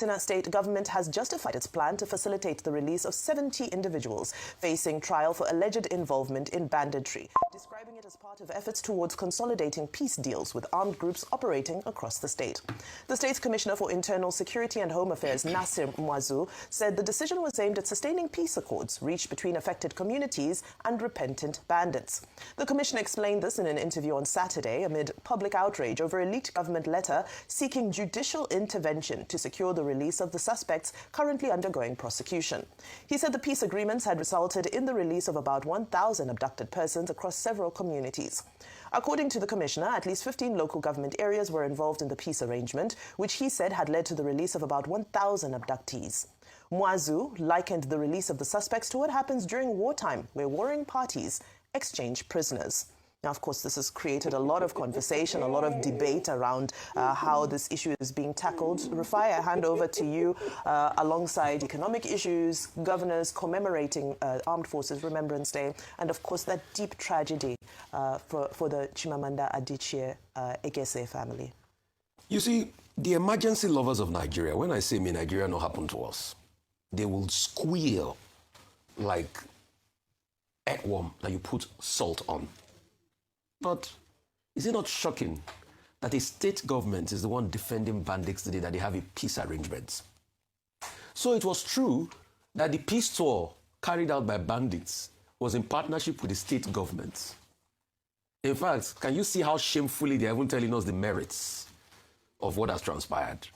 Katsina State government has justified its plan to facilitate the release of 70 individuals facing trial for alleged involvement in banditry, describing it as part of efforts towards consolidating peace deals with armed groups operating across the state. The state's Commissioner for Internal Security and Home Affairs, Nasir Mwazu, said the decision was aimed at sustaining peace accords reached between affected communities and repentant bandits. The commissioner explained this in an interview on Saturday amid public outrage over a leaked government letter seeking judicial intervention to secure the release of the suspects currently undergoing prosecution. He said the peace agreements had resulted in the release of about 1,000 abducted persons across several communities. According to the commissioner, at least 15 local government areas were involved in the peace arrangement, which he said had led to the release of about 1,000 abductees. Mwazu likened the release of the suspects to what happens during wartime, where warring parties exchange prisoners. Now, of course, this has created a lot of conversation, a lot of debate around how this issue is being tackled. Rufai, I hand over to you alongside economic issues, governors commemorating Armed Forces Remembrance Day, and of course that deep tragedy for the Chimamanda Adichie Egese family. You see, the emergency lovers of Nigeria, when I say may Nigeria not happen to us, they will squeal like earthworm that you put salt on. But is it not shocking that a state government is the one defending bandits today, that they have a peace arrangement? So it was true that the peace tour carried out by bandits was in partnership with the state government. In fact, can you see how shamefully they're even telling us the merits of what has transpired?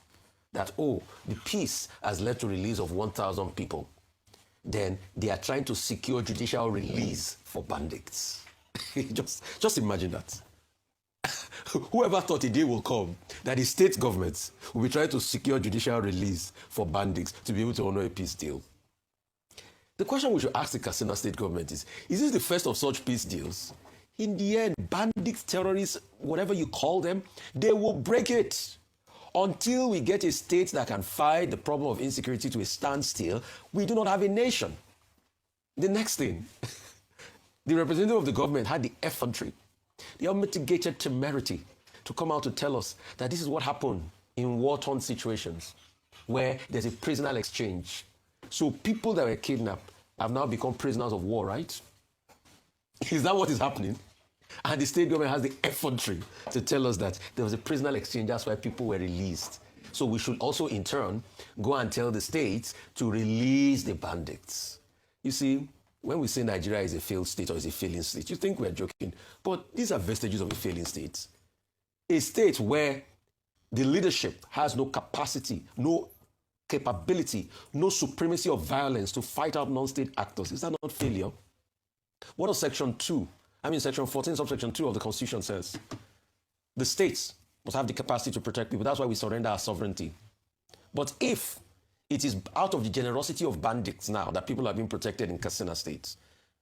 That, oh, the peace has led to release of 1,000 people. Then they are trying to secure judicial release for bandits. just imagine that. Whoever thought a day will come that the state government will be trying to secure judicial release for bandits to be able to honor a peace deal? The question we should ask the Katsina state government is this the first of such peace deals? In the end, bandits, terrorists, whatever you call them, they will break it. Until we get a state that can fight the problem of insecurity to a standstill, we do not have a nation. The next thing, the representative of the government had the effrontery, the unmitigated temerity to come out to tell us that this is what happened in war-torn situations where there's a prisoner exchange. So people that were kidnapped have now become prisoners of war, right? Is that what is happening? And the state government has the effrontery to tell us that there was a prisoner exchange, that's why people were released. So we should also, in turn, go and tell the states to release the bandits. You see, when we say Nigeria is a failed state or is a failing state, you think we're joking, but these are vestiges of a failing state. A state where the leadership has no capacity, no capability, no supremacy of violence to fight out non-state actors. Is that not failure? What does Section 14, subsection 2 of the Constitution says? The states must have the capacity to protect people. That's why we surrender our sovereignty. But if it is out of the generosity of bandits now that people are being protected in Katsina State,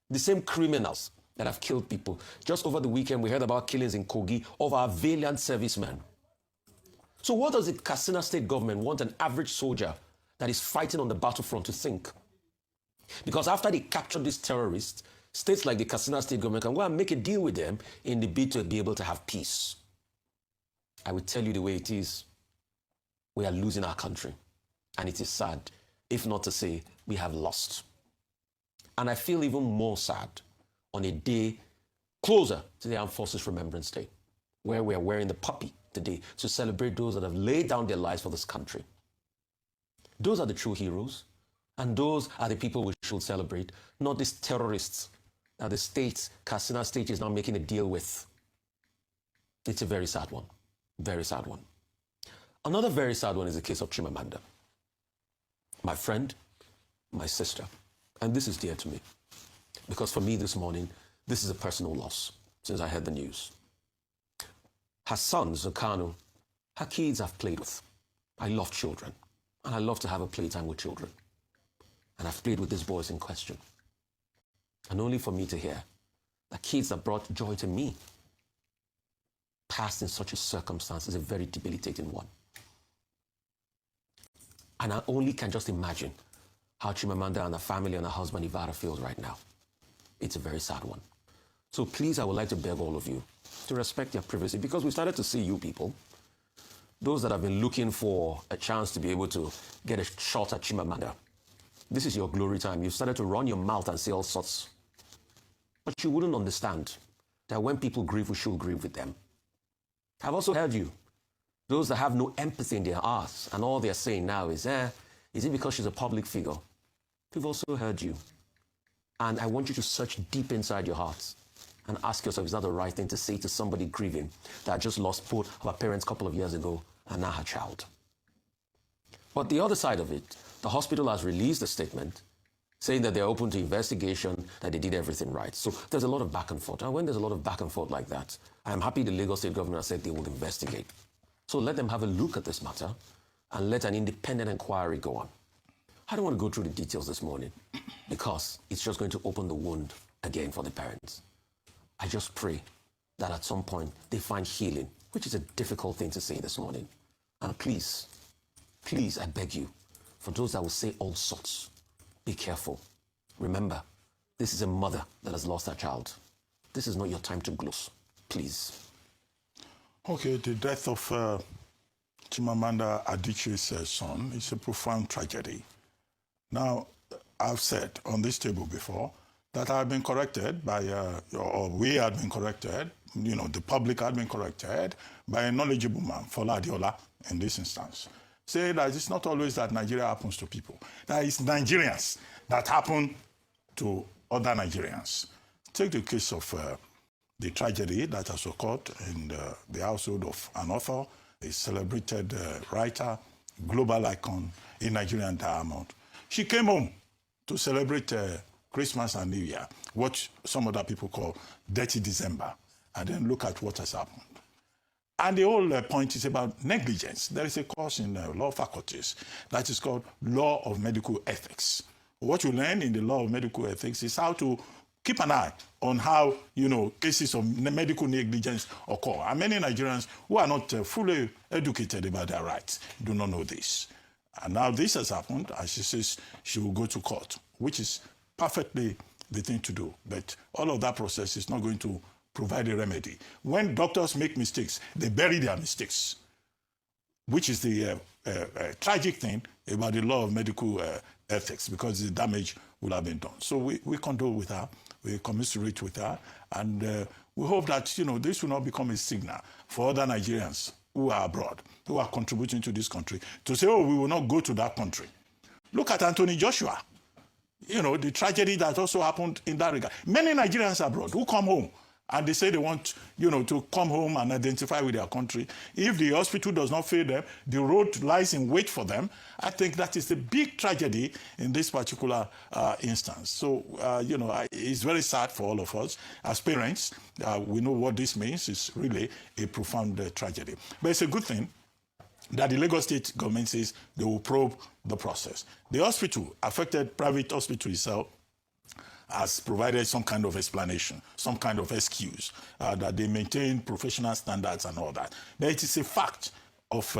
the same criminals that have killed people. Just over the weekend, we heard about killings in Kogi of our valiant servicemen. So what does the Katsina State government want an average soldier that is fighting on the battlefront to think? Because after they capture these terrorists, states like the Katsina State government can go and make a deal with them in the bid to be able to have peace. I will tell you the way it is. We are losing our country. And it is sad, if not to say we have lost. And I feel even more sad on a day closer to the Armed Forces Remembrance Day, where we are wearing the puppy today to celebrate those that have laid down their lives for this country. Those are the true heroes. And those are the people we should celebrate, not these terrorists that the state, Katsina State, is now making a deal with. It's a very sad one. Very sad one. Another very sad one is the case of Chimamanda. My friend, my sister. And this is dear to me. Because for me this morning, this is a personal loss since I heard the news. Her son, Zakano, her kids I've played with. I love children. And I love to have a playtime with children. And I've played with these boys in question. And only for me to hear that kids that brought joy to me passed in such a circumstance is a very debilitating one. And I only can just imagine how Chimamanda and her family and her husband Ivara feels right now. It's a very sad one. So please, I would like to beg all of you to respect your privacy, because we started to see you people those that have been looking for a chance to be able to get a shot at Chimamanda, this is your glory time. You've started to run your mouth and say all sorts. But you wouldn't understand that when people grieve, we should grieve with them. I've also heard you. Those that have no empathy in their hearts, and all they're saying now is it because she's a public figure? We've also heard you. And I want you to search deep inside your hearts and ask yourself, is that the right thing to say to somebody grieving that just lost both of her parents a couple of years ago and now her child? But the other side of it, the hospital has released a statement saying that they're open to investigation, that they did everything right. So there's a lot of back and forth. And when there's a lot of back and forth like that, I'm happy the Lagos State government has said they will investigate. So let them have a look at this matter and let an independent inquiry go on. I don't want to go through the details this morning because it's just going to open the wound again for the parents. I just pray that at some point they find healing, which is a difficult thing to say this morning. And please, please, I beg you, for those that will say all sorts, be careful. Remember, this is a mother that has lost her child. This is not your time to gloss. Please. Okay, the death of Chimamanda Adichie's son is a profound tragedy. Now, I've said on this table before that I've been corrected by, or we had been corrected, the public had been corrected by a knowledgeable man, Fola Adiola, in this instance. Say that it's not always that Nigeria happens to people. That it's Nigerians that happen to other Nigerians. Take the case of the tragedy that has occurred in the household of an author, a celebrated writer, global icon in Nigerian diamond. She came home to celebrate Christmas and New Year, what some other people call Dirty December, and then look at what has happened. And the whole point is about negligence. There is a course in law faculties that is called Law of Medical Ethics. What you learn in the Law of Medical Ethics is how to keep an eye on how, cases of medical negligence occur. And many Nigerians who are not fully educated about their rights do not know this. And now this has happened, and she says she will go to court, which is perfectly the thing to do. But all of that process is not going to provide a remedy. When doctors make mistakes, they bury their mistakes, which is the tragic thing about the law of medical ethics, because the damage will have been done. So we condole with her, we commiserate with her, and we hope that this will not become a signal for other Nigerians who are abroad, who are contributing to this country, to say, oh, we will not go to that country. Look at Anthony Joshua. The tragedy that also happened in that regard. Many Nigerians abroad who come home and they say they want, to come home and identify with their country. If the hospital does not fail them, the road lies in wait for them. I think that is the big tragedy in this particular instance. So, it's very sad for all of us. As parents, we know what this means. It's really a profound tragedy. But it's a good thing that the Lagos State government says they will probe the process. The hospital, affected private hospital itself, has provided some kind of explanation, some kind of excuse, that they maintain professional standards and all that. But it is a fact of,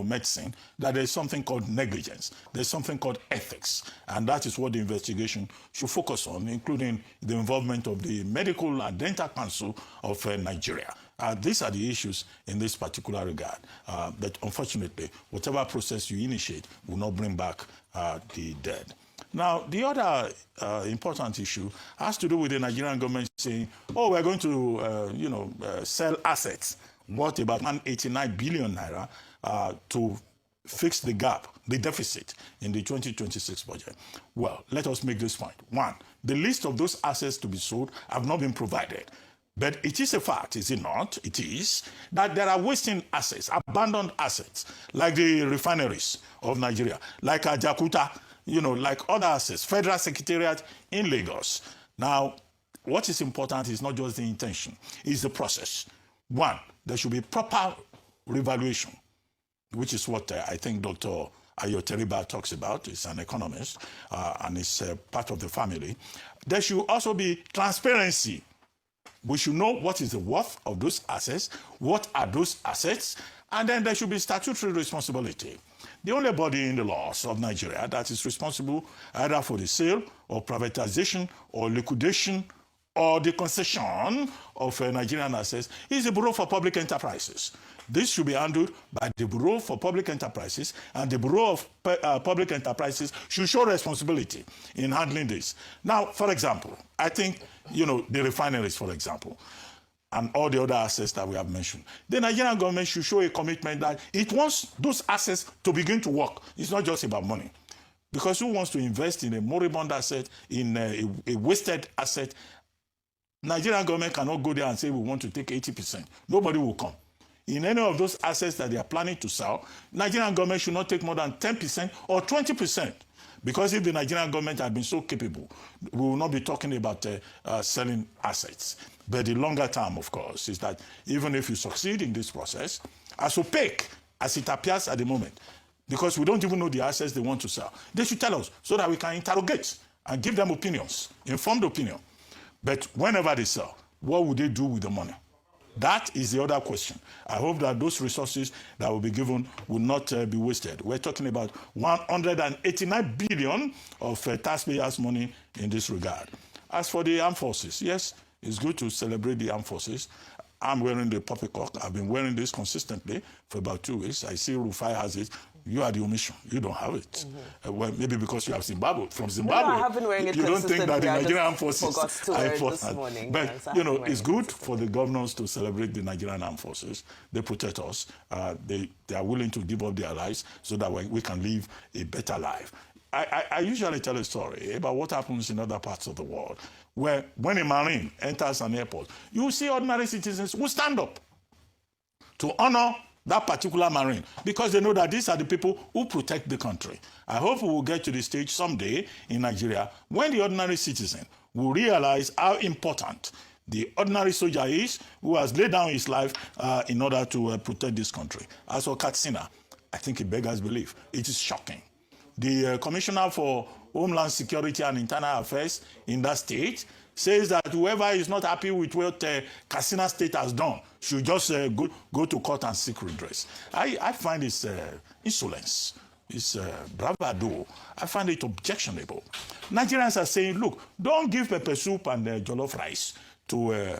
medicine that there's something called negligence. There's something called ethics. And that is what the investigation should focus on, including the involvement of the Medical and Dental Council of Nigeria. These are the issues in this particular regard. But unfortunately, whatever process you initiate will not bring back the dead. Now, the other important issue has to do with the Nigerian government saying, oh, we're going to, sell assets worth about 189 billion naira to fix the gap, the deficit in the 2026 budget. Well, let us make this point. One, the list of those assets to be sold have not been provided. But it is a fact, is it not? It is that there are wasting assets, abandoned assets, like the refineries of Nigeria, like Ajakuta, like other assets, Federal Secretariat in Lagos. Now, what is important is not just the intention, it's the process. One, there should be proper revaluation, which is what I think Dr. Ayo Teriba talks about. He's an economist and is part of the family. There should also be transparency. We should know what is the worth of those assets, what are those assets, and then there should be statutory responsibility. The only body in the laws of Nigeria that is responsible either for the sale or privatization or liquidation or the concession of Nigerian assets is the Bureau for Public Enterprises. This should be handled by the Bureau for Public Enterprises, and the Bureau of Public Enterprises should show responsibility in handling this. Now, for example, I think, the refineries, for example, and all the other assets that we have mentioned. The Nigerian government should show a commitment that it wants those assets to begin to work. It's not just about money. Because who wants to invest in a moribund asset, in a wasted asset? Nigerian government cannot go there and say we want to take 80%. Nobody will come. In any of those assets that they are planning to sell, Nigerian government should not take more than 10% or 20%. Because if the Nigerian government had been so capable, we will not be talking about selling assets. But the longer term, of course, is that even if you succeed in this process, as opaque as it appears at the moment, because we don't even know the assets they want to sell, they should tell us so that we can interrogate and give them opinions, informed opinion. But whenever they sell, what would they do with the money? That is the other question. I hope that those resources that will be given will not be wasted. We're talking about 189 billion of taxpayers' money in this regard. As for the armed forces, yes, it's good to celebrate the armed forces. I'm wearing the poppycock. I've been wearing this consistently for about 2 weeks. I see Rufai has it. You are the omission. You don't have it. Well, maybe because you have Zimbabwe. From Zimbabwe, no, I have been wearing it you don't think that the Nigerian armed forces forgot to wear it this morning. But, yes, it's good for the governors to celebrate the Nigerian armed forces. They protect us. They are willing to give up their lives so that we can live a better life. I usually tell a story about what happens in other parts of the world, where when a Marine enters an airport, you see ordinary citizens who stand up to honor that particular Marine, because they know that these are the people who protect the country. I hope we will get to the stage someday in Nigeria when the ordinary citizen will realize how important the ordinary soldier is, who has laid down his life in order to protect this country. As for Katsina, I think it beggars belief. It is shocking. The Commissioner for Homeland Security and Internal Affairs in that state says that whoever is not happy with what Katsina State has done should just go to court and seek redress. I find this insolence, this bravado, I find it objectionable. Nigerians are saying, look, don't give pepper soup and jollof rice to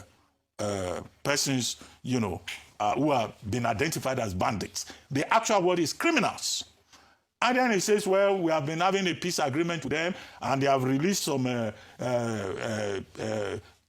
persons, who have been identified as bandits. The actual word is criminals. And then he says, well, we have been having a peace agreement with them, and they have released some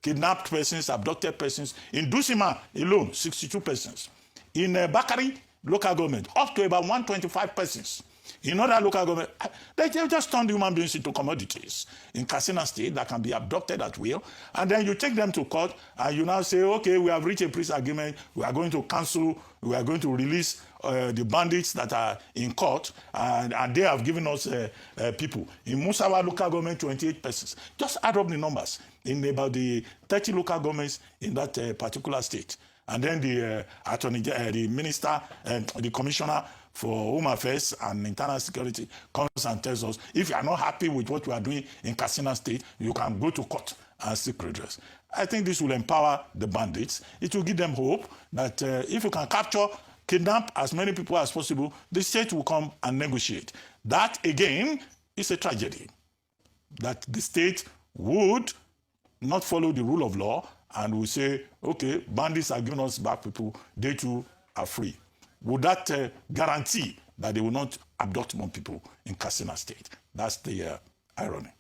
kidnapped persons, abducted persons. In Dusima alone, 62 persons. In Bakari local government, up to about 125 persons. In other local government, they just turn human beings into commodities. In Katsina State, that can be abducted at will. And then you take them to court, and you now say, okay, we have reached a peace agreement. We are going to cancel, we are going to release the bandits that are in court, and they have given us people. In Musawa local government, 28 persons. Just add up the numbers in about the 30 local governments in that particular state. And then the the minister, the commissioner for Home Affairs and Internal Security comes and tells us, if you are not happy with what we are doing in Katsina State, you can go to court and seek redress. I think this will empower the bandits. It will give them hope that if you can capture, kidnap as many people as possible, the state will come and negotiate. That, again, is a tragedy. That the state would not follow the rule of law and will say, okay, bandits are giving us back people, they too are free. Would that guarantee that they will not abduct more people in Katsina State? That's the irony.